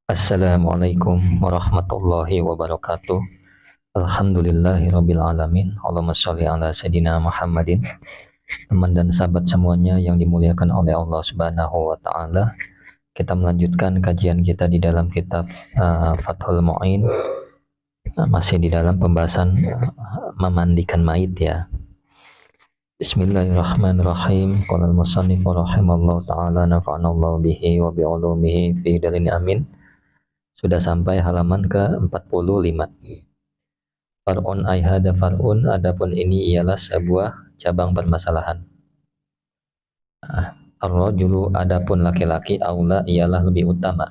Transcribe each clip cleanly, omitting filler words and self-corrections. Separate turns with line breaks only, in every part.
Assalamualaikum warahmatullahi wabarakatuh. Alhamdulillahirabbil alamin. Allahumma shalli ala sayidina Muhammadin. Teman dan sahabat semuanya yang dimuliakan oleh Allah Subhanahu wa taala. Kita melanjutkan kajian kita di dalam kitab Fathul Mu'in. Masih di dalam pembahasan memandikan mayit ya. Bismillahirrahmanirrahim. Qala al-musannif rahimallahu taala nafa'anallahu bihi wa bi ulumihi fi dalil amin. Sudah sampai halaman ke-45. Far'un aihada far'un, adapun ini ialah sebuah cabang permasalahan. Ar-rajulu, adapun laki-laki, aula ialah lebih utama.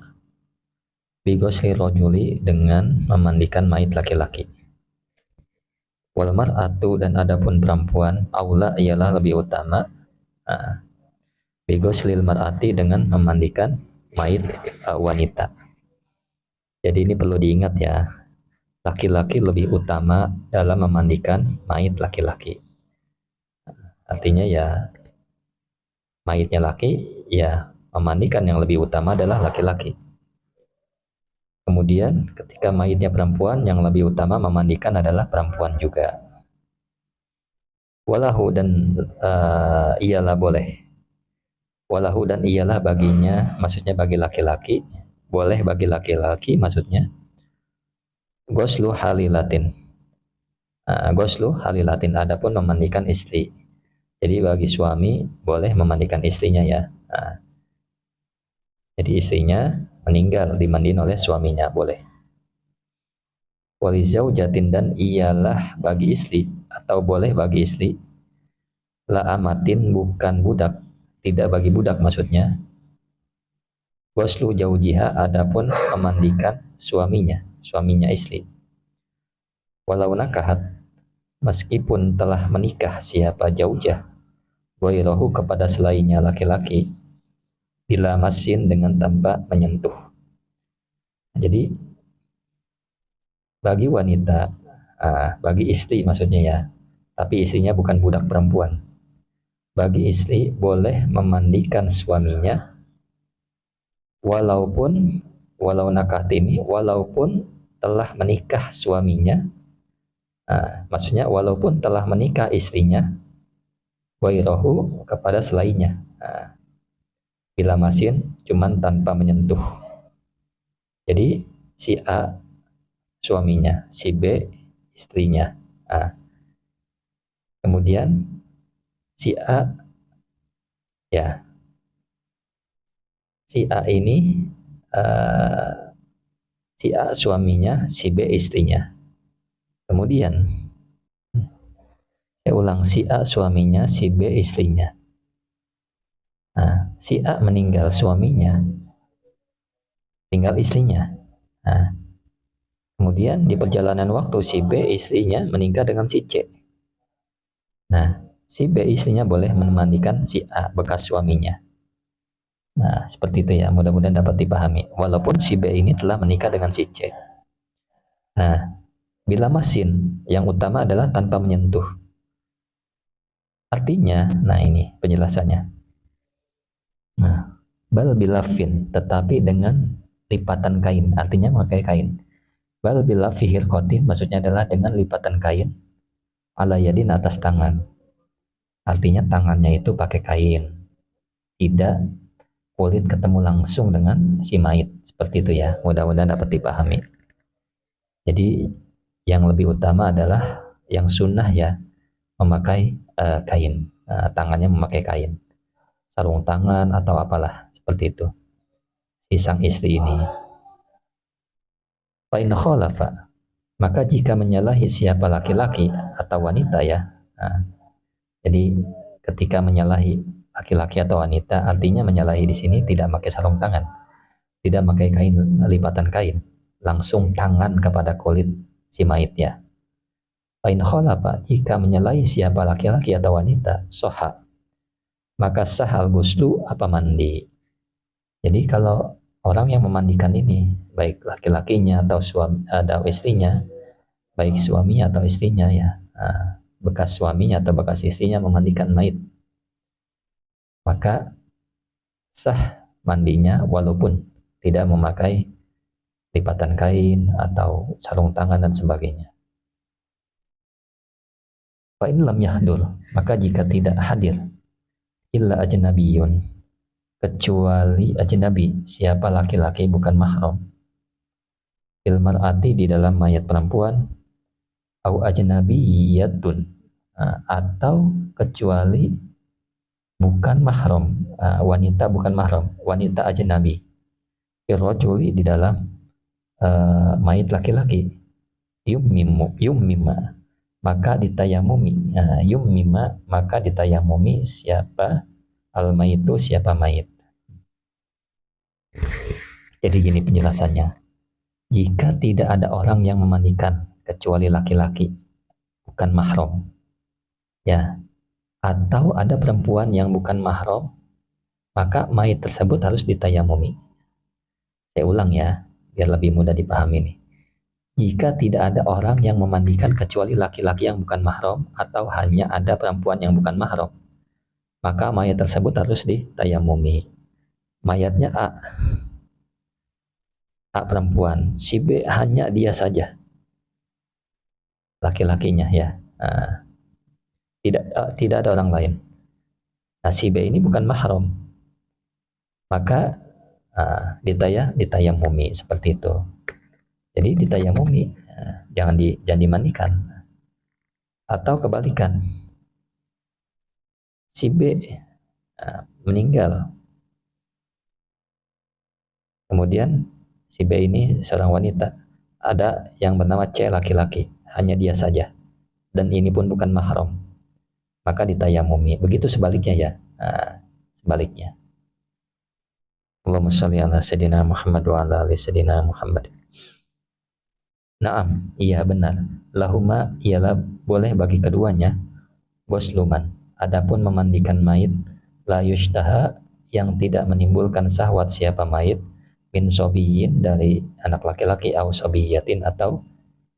Bigosli rajuli, dengan memandikan mayit laki-laki. Wal mar'atu, dan adapun perempuan, aula ialah lebih utama. Bigoslil mar'ati, dengan memandikan mayit wanita. Jadi ini perlu diingat ya. Laki-laki lebih utama dalam memandikan mayit laki-laki. Artinya ya, mayitnya laki, ya memandikan yang lebih utama adalah laki-laki. Kemudian ketika mayitnya perempuan, yang lebih utama memandikan adalah perempuan juga. Walahu, dan ialah boleh. Walahu, dan ialah baginya, maksudnya bagi laki-laki, boleh bagi laki-laki maksudnya. Goslu halilatin. Goslu halilatin, adapun memandikan istri. Jadi bagi suami boleh memandikan istrinya ya. Jadi istrinya meninggal dimandiin oleh suaminya boleh. Walizaujatin, dan ialah bagi istri atau boleh bagi istri. La amatin, bukan budak, tidak bagi budak maksudnya. Goslu jaujiha, adapun memandikan suaminya istri. Walau nakahat, meskipun telah menikah siapa jaujah, wairahu, kepada selainnya laki-laki, bila masin, dengan tanpa menyentuh. Jadi bagi wanita, bagi istri maksudnya ya, tapi istrinya bukan budak perempuan. Bagi istri boleh memandikan suaminya, walau nakatini, walaupun telah menikah suaminya. Maksudnya walaupun telah menikah istrinya, wairahu, kepada selainnya. Bila masin, cuman tanpa menyentuh. Jadi si A suaminya, si B istrinya. Kemudian si A ya, si A ini si A suaminya, si B istrinya. Kemudian saya ulang, si A suaminya, si B istrinya. Si A meninggal suaminya, tinggal istrinya. Kemudian di perjalanan waktu si B istrinya meninggal dengan si C. Si B istrinya boleh memandikan si A bekas suaminya. Seperti itu ya, mudah-mudahan dapat dipahami. Walaupun si B ini telah menikah dengan si C. Bila masin, yang utama adalah tanpa menyentuh. Artinya, ini penjelasannya. Bal bilafin, tetapi dengan lipatan kain, artinya memakai kain. Bal bilafi hirqatin, maksudnya adalah dengan lipatan kain, ala yadin, atas tangan. Artinya tangannya itu pakai kain, tidak kulit ketemu langsung dengan si mayit. Seperti itu ya, mudah-mudahan dapat dipahami. Jadi yang lebih utama adalah yang sunnah ya, memakai kain, tangannya memakai kain, sarung tangan atau apalah seperti itu, si sang istri ini. Fa in khalafa, maka jika menyalahi siapa laki-laki atau wanita ya. Jadi ketika menyalahi laki-laki atau wanita, artinya menyalahi di sini tidak pakai sarung tangan, tidak pakai kain, lipatan kain, langsung tangan kepada kulit si mayit ya. Fa in khalafa, jika menyalahi siapa laki-laki atau wanita, soha, maka sah al-ghuslu, apa mandi. Jadi kalau orang yang memandikan ini, baik laki-lakinya atau suami atau istrinya, baik suaminya atau istrinya ya, bekas suaminya atau bekas istrinya memandikan mayit, maka sah mandinya walaupun tidak memakai lipatan kain atau sarung tangan dan sebagainya. Fa in lam yahdur, maka jika tidak hadir illa ajnabiyun, kecuali ajnabi, siapa laki-laki bukan mahram, fil mar'ati di dalam mayat perempuan, au ajnabiyyatun, atau kecuali bukan mahram, wanita bukan mahram, wanita ajnabi, fil rajuli di dalam mayat laki-laki, yummima maka ditayamumi, yummima maka ditayamumi siapa al maitu, siapa mayit. Jadi gini penjelasannya, jika tidak ada orang yang memandikan kecuali laki-laki bukan mahram, ya, atau ada perempuan yang bukan mahram, maka mayit tersebut harus ditayamumi. Saya ulang ya biar lebih mudah dipahami nih. Jika tidak ada orang yang memandikan kecuali laki-laki yang bukan mahram atau hanya ada perempuan yang bukan mahram, maka mayat tersebut harus ditayamumi. Mayatnya A perempuan, si B hanya dia saja laki-lakinya ya. Tidak ada orang lain. Nah, si B ini bukan mahram, maka ditayamumi seperti itu. Jadi ditayamumi, jangan dimandikan. Atau kebalikan, si B meninggal, kemudian si B ini seorang wanita, ada yang bernama C laki-laki, hanya dia saja, dan ini pun bukan mahram, maka ditayamumi. Begitu sebaliknya ya, sebaliknya. Allahumma sholli ala sayyidina Muhammad wa ala ali sayyidina Muhammad. Naam, iya benar. Lahuma ialah boleh bagi keduanya bosluman. Adapun memandikan mayit la yushtaha yang tidak menimbulkan syahwat siapa mayit min sobiyin dari anak laki-laki au sobiyatin atau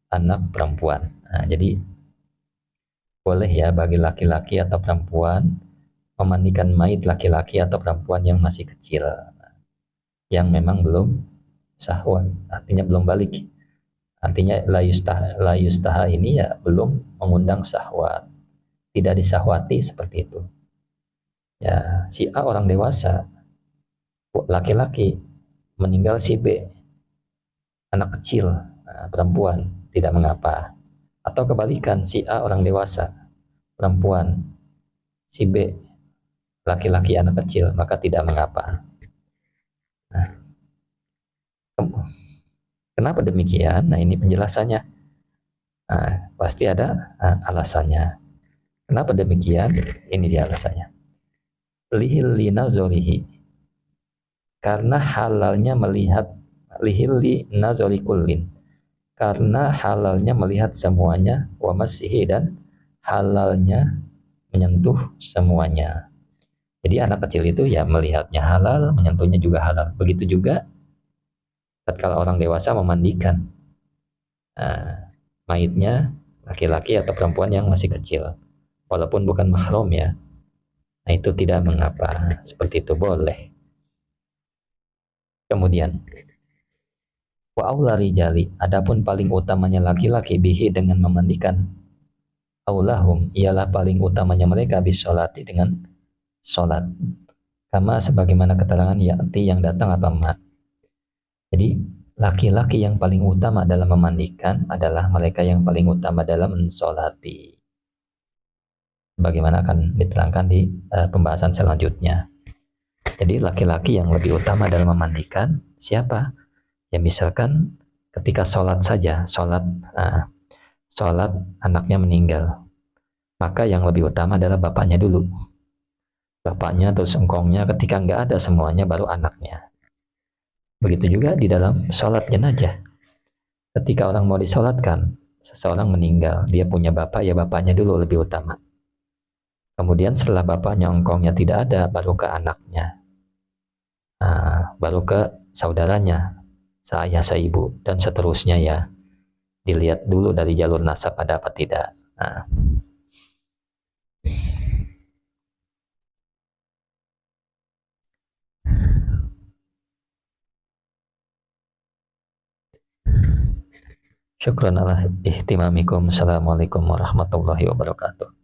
anak perempuan. Nah, jadi boleh ya bagi laki-laki atau perempuan memandikan mayit laki-laki atau perempuan yang masih kecil, yang memang belum syahwat, artinya belum balik. Artinya la yustaha ini ya belum mengundang syahwat, tidak disahwati seperti itu. Ya, si A orang dewasa, laki-laki, meninggal si B, anak kecil, perempuan, tidak mengapa. Atau kebalikan, si A orang dewasa, perempuan, si B, laki-laki anak kecil, maka tidak mengapa. Nah, kenapa demikian? Nah, ini penjelasannya. Nah, pasti ada alasannya. Kenapa demikian? Ini dia alasannya. Lihil linazorihi, karena halalnya melihat, lihil linazori kullin, karena halalnya melihat semuanya, wa masihi, dan halalnya menyentuh semuanya. Jadi anak kecil itu ya melihatnya halal, menyentuhnya juga halal. Begitu juga tatkala orang dewasa memandikan mayitnya laki-laki atau perempuan yang masih kecil, walaupun bukan mahram ya. Nah, itu tidak mengapa, seperti itu boleh. Kemudian wa aula rijali, adapun paling utamanya laki-laki bihi dengan memandikan, aulahum ialah paling utamanya mereka bisolati dengan solat, kama sebagaimana keterangan ya'ti yang datang apa ma. Jadi laki-laki yang paling utama dalam memandikan adalah mereka yang paling utama dalam mensolati, bagaimana akan diterangkan di pembahasan selanjutnya. Jadi laki-laki yang lebih utama dalam memandikan siapa? Ya misalkan ketika sholat saja, sholat anaknya meninggal, maka yang lebih utama adalah bapaknya dulu. Bapaknya terus engkongnya, ketika nggak ada semuanya baru anaknya. Begitu juga di dalam sholat jenazah. Ketika orang mau disolatkan, seseorang meninggal, dia punya bapak, ya bapaknya dulu lebih utama. Kemudian setelah bapaknya engkongnya tidak ada, baru ke anaknya, baru ke saudaranya, seayah seibu, dan seterusnya ya. Dilihat dulu dari jalur nasab ada apa tidak. Nah. Syukran ala ihtimamikum. Assalamualaikum warahmatullahi wabarakatuh.